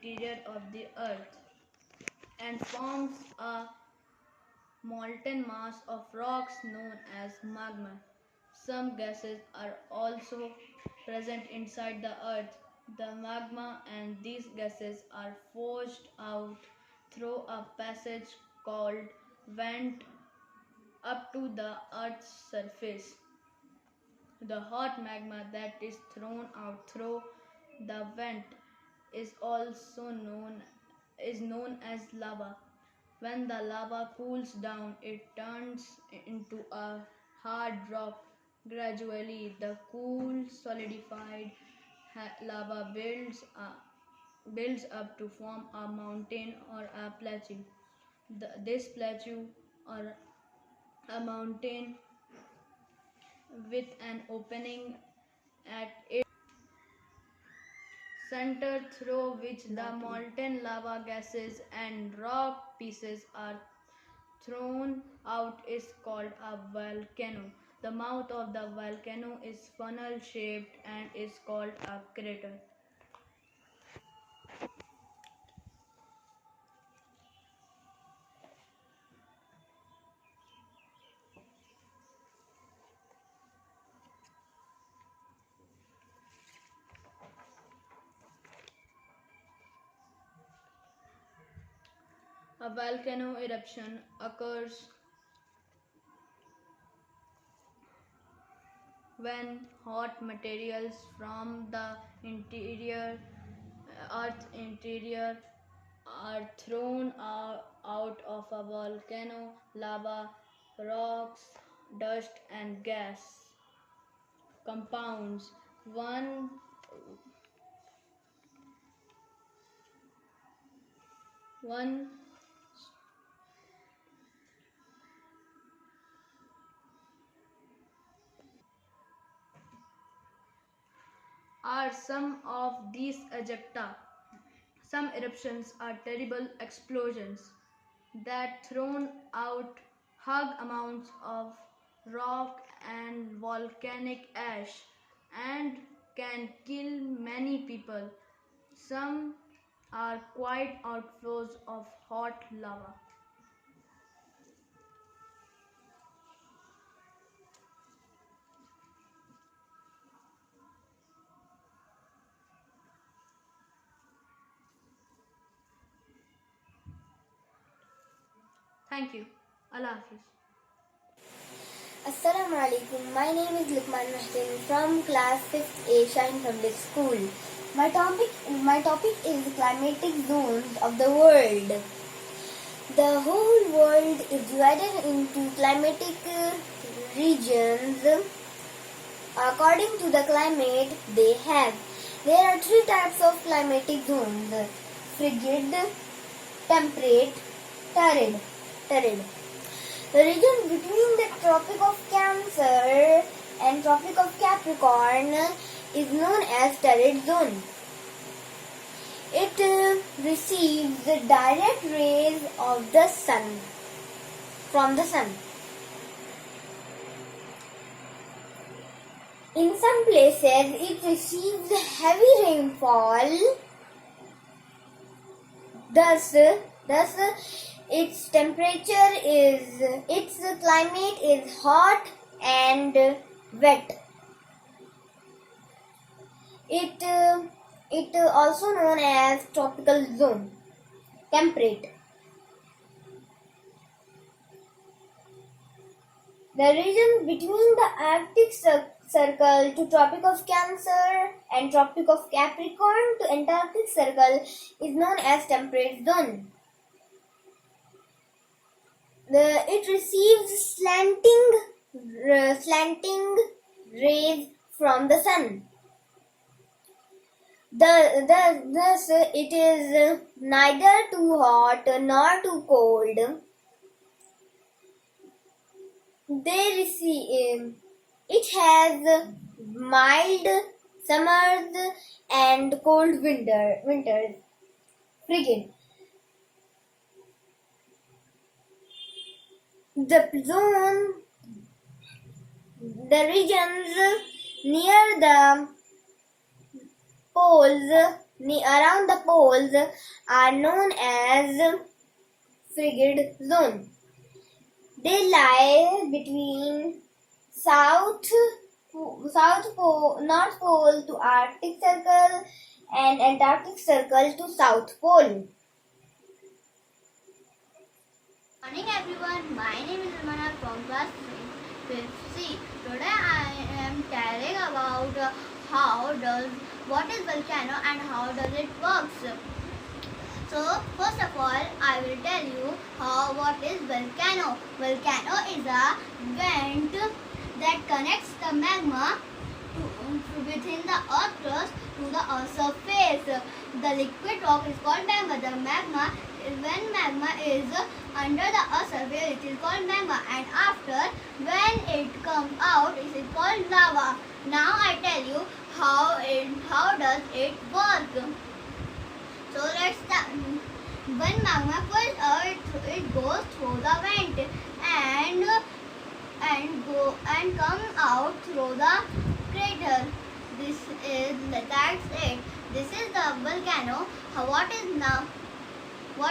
interior of the earth and forms a molten mass of rocks known as magma. Some gases are also present inside the earth, the magma, and these gases are forced out through a passage called vent up to the earth's surface. The hot magma that is thrown out through the vent is also known as lava. When the lava cools down, it turns into a hard rock. Gradually, the cool, solidified lava builds up to form a mountain or a plateau. This plateau or a mountain with an opening at its center through which the molten lava gases and rock pieces are thrown out is called a volcano. The mouth of the volcano is funnel shaped and is called a crater. A volcano eruption occurs when hot materials from the earth interior are thrown out of a volcano. Lava, rocks, dust, and gas compounds. One are some of these ejecta. Some eruptions are terrible explosions that thrown out hug amounts of rock and volcanic ash and can kill many people. Some are quiet outflows of hot lava. Thank you. Allah Hafiz. Assalamu alaikum. My name is Lukman Mahsin from class 5th A Shaheen Public School. My topic is climatic zones of the world. The whole world is divided into climatic regions according to the climate they have. There are three types of climatic zones: frigid, temperate, torrid. The region between the Tropic of Cancer and Tropic of Capricorn is known as torrid zone. It receives the direct rays of the sun from the sun. In some places, it receives heavy rainfall. Thus, its climate is hot and wet. It also known as tropical zone. Temperate. The region between the Arctic Circle to Tropic of Cancer and Tropic of Capricorn to Antarctic Circle is known as temperate zone. It receives slanting rays from the sun. Thus, it is neither too hot nor too cold. It has mild summers and cold winters. Frigid. The regions near the poles around the poles are known as frigid zone. They lie between South Pole, North Pole to Arctic Circle and Antarctic Circle to South Pole. Morning everyone, my name is Ramana from class 5th C. Today I am telling about what is volcano and how does it works. So first of all, I will tell you what is volcano. Volcano is a vent that connects the magma within the earth crust to the earth surface. The liquid rock is called magma. When magma is under the earth surface, it is called magma, and after when it comes out, it is called lava. Now I tell you how does it work. So let's start. When magma first it goes through the vent and come out through the crater. That's it. This is the volcano. What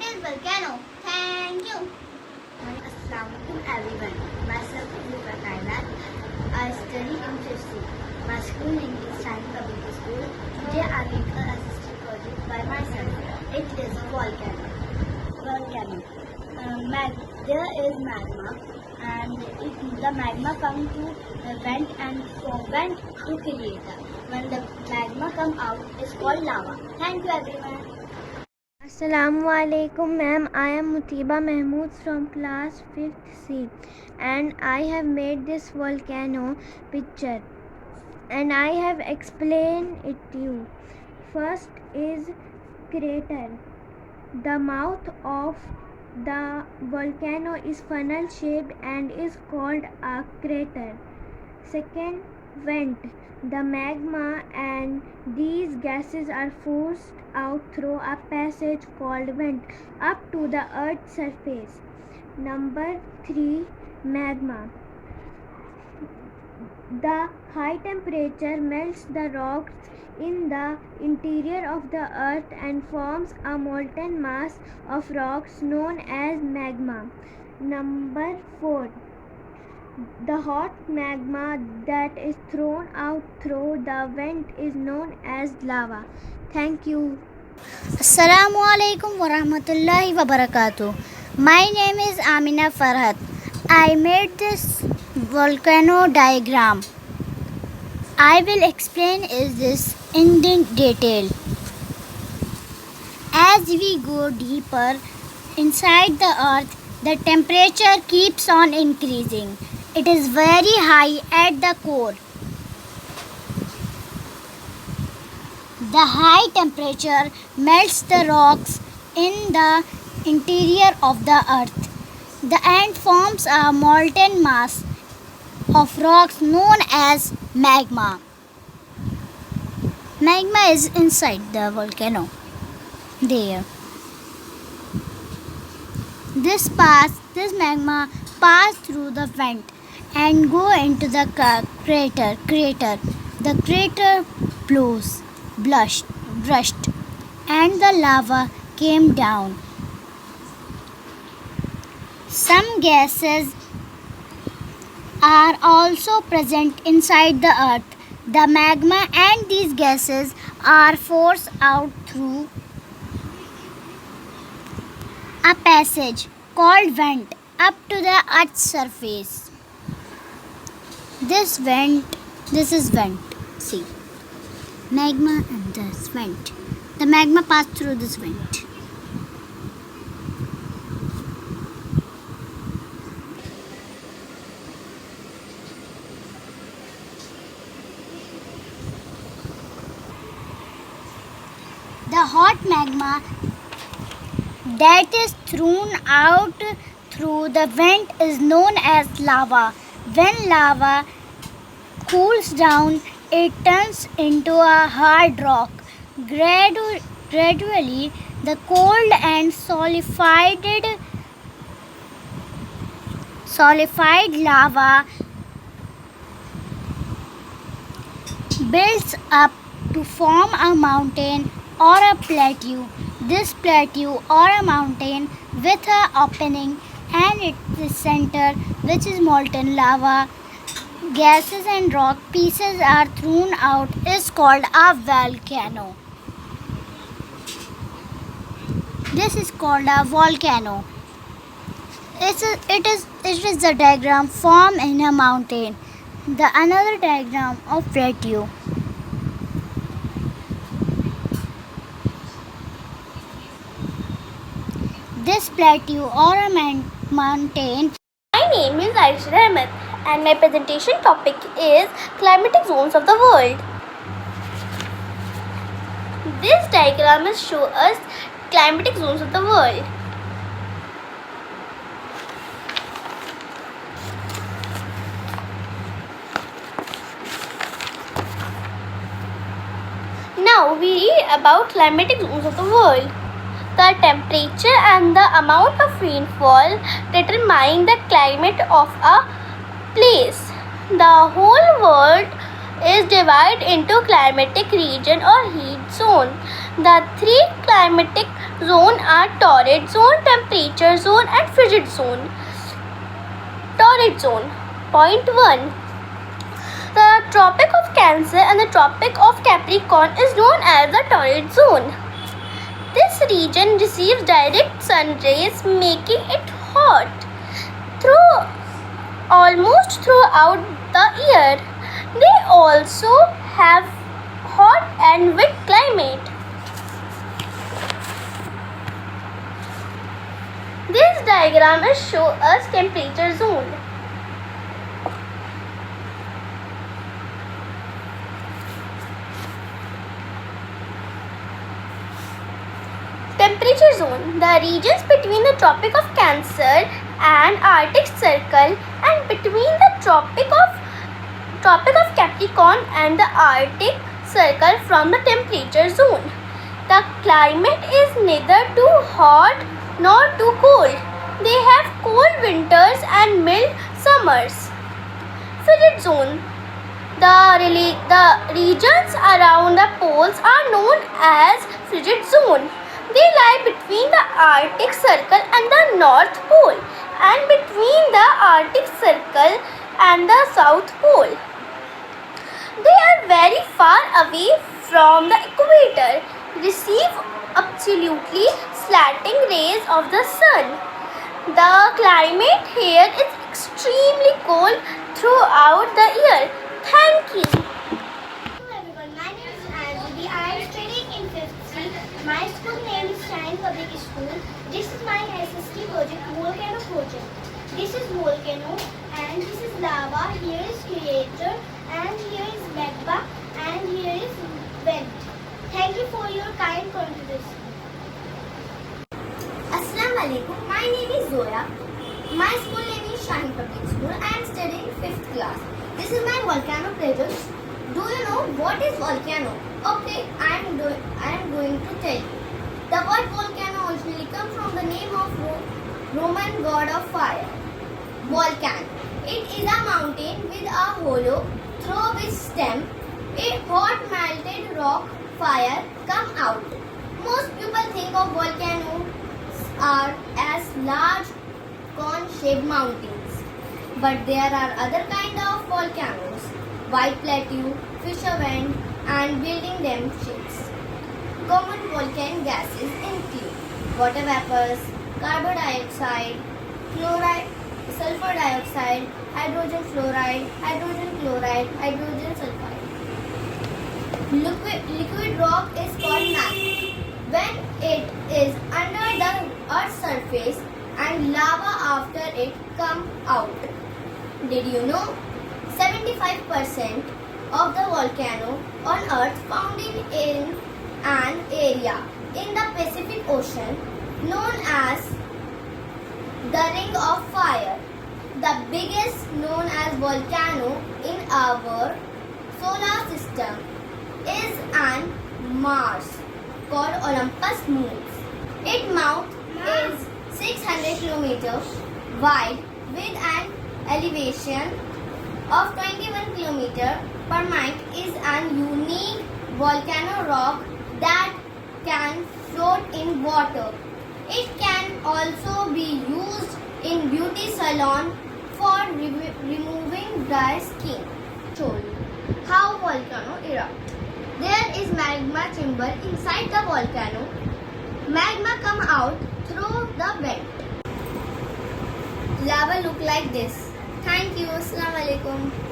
is volcano? Thank you. Assalamualaikum everyone. Myself is Luka. I study in 5th C. My school name is Shaheen Public School. Today I make an assistant project by myself. It is a volcano. There is magma, and the magma comes to the vent, and from vent to crater. When the magma come out, it's called lava. Thank you everyone. Assalamualaikum ma'am, I am Mutiba Mahmood from class 5th C, and I have made this volcano picture and I have explained it to you. First is crater. The mouth of the volcano is funnel shaped and is called a crater. Second, vent. The magma and these gases are forced out through a passage called vent up to the earth's surface. Number 3, magma. The high temperature melts the rocks in the interior of the earth and forms a molten mass of rocks known as magma. Number 4, the hot magma that is thrown out through the vent is known as lava. Thank you. Assalamualaikum warahmatullahi wabarakatuh. My name is Amina Farhat. I made this volcano diagram. I will explain this in detail. As we go deeper inside the earth, the temperature keeps on increasing. It is very high at the core. The high temperature melts the rocks in the interior of the earth. The end forms a molten mass of rocks known as magma. Magma is inside the volcano. There. This magma pass through the vent and go into the crater. The crater brushed, and the lava came down. Some gases are also present inside the earth. The magma and these gases are forced out through a passage called vent up to the earth's surface. This is vent. See, magma and this vent. The magma passed through this vent. The hot magma that is thrown out through the vent is known as lava. When lava cools down, it turns into a hard rock. Gradually, the cold and solidified lava builds up to form a mountain or a plateau. This plateau or a mountain with an opening and its center, which is molten lava, gases and rock pieces are thrown out, is called a volcano. This is called a volcano. It is the diagram formed in a mountain. The another diagram of plateau. This plateau or a mountain. My name is Aisha Ahmed and my presentation topic is climatic zones of the world. This diagram is show us climatic zones of the world. Now we read about climatic zones of the world. The temperature and the amount of rainfall determine the climate of a place. The whole world is divided into climatic region or heat zone. The three climatic zones are torrid zone, temperature zone and frigid zone. Torrid zone. Point 1. The Tropic of Cancer and the Tropic of Capricorn is known as the torrid zone. This region receives direct sun rays, making it hot almost throughout the year. They also have hot and wet climate. This diagram is show us temperature zone. Temperature zone. The regions between the Tropic of Cancer and Arctic Circle and between the Tropic of Capricorn and the Arctic Circle from the temperature zone. The climate is neither too hot nor too cold. They have cold winters and mild summers. Frigid zone. The regions around the poles are known as frigid zone. They lie between the Arctic Circle and the North Pole and between the Arctic Circle and the South Pole. They are very far away from the equator, receive absolutely slanting rays of the sun. The climate here is extremely cold throughout the year. Thank you. Hello everyone, my name is Anjali. I am studying in 5th C. My school name is Shaheen Public School. This is my SST project, Volcano project. This is volcano and this is lava. Here is crater and here is magma and here is vent. Thank you for your kind contribution. Assalamu alaikum. My name is Zoya. My school name is Shaheen Public School. I am studying 5th class. This is my volcano project. Do you know what is volcano? Okay, I am going to tell you. The word volcano originally comes from the name of Roman god of fire, Volcan. It is a mountain with a hollow through which stem a hot melted rock fire come out. Most people think of volcanoes are as large cone-shaped mountains, but there are other kind of volcanoes, white plateau, fissure vent, and building them shapes. Common volcanic gases include water vapors, carbon dioxide, chloride, sulfur dioxide, hydrogen fluoride, hydrogen chloride, hydrogen sulfide. Liquid rock is called magma when it is under the earth's surface and lava after it come out. Did you know 75% of the volcano on earth found in an area in the Pacific Ocean known as the Ring of Fire. The biggest known as volcano in our solar system is on Mars called Olympus Mons. Its mouth is 600 kilometers wide with an elevation of 21 kilometers per mile. Is an unique volcano rock that can float in water. It can also be used in beauty salon for removing dry skin. Show you how volcano erupt. There is magma chamber inside the volcano. Magma come out through the vent. Lava look like this. Thank you. Assalamu alaikum.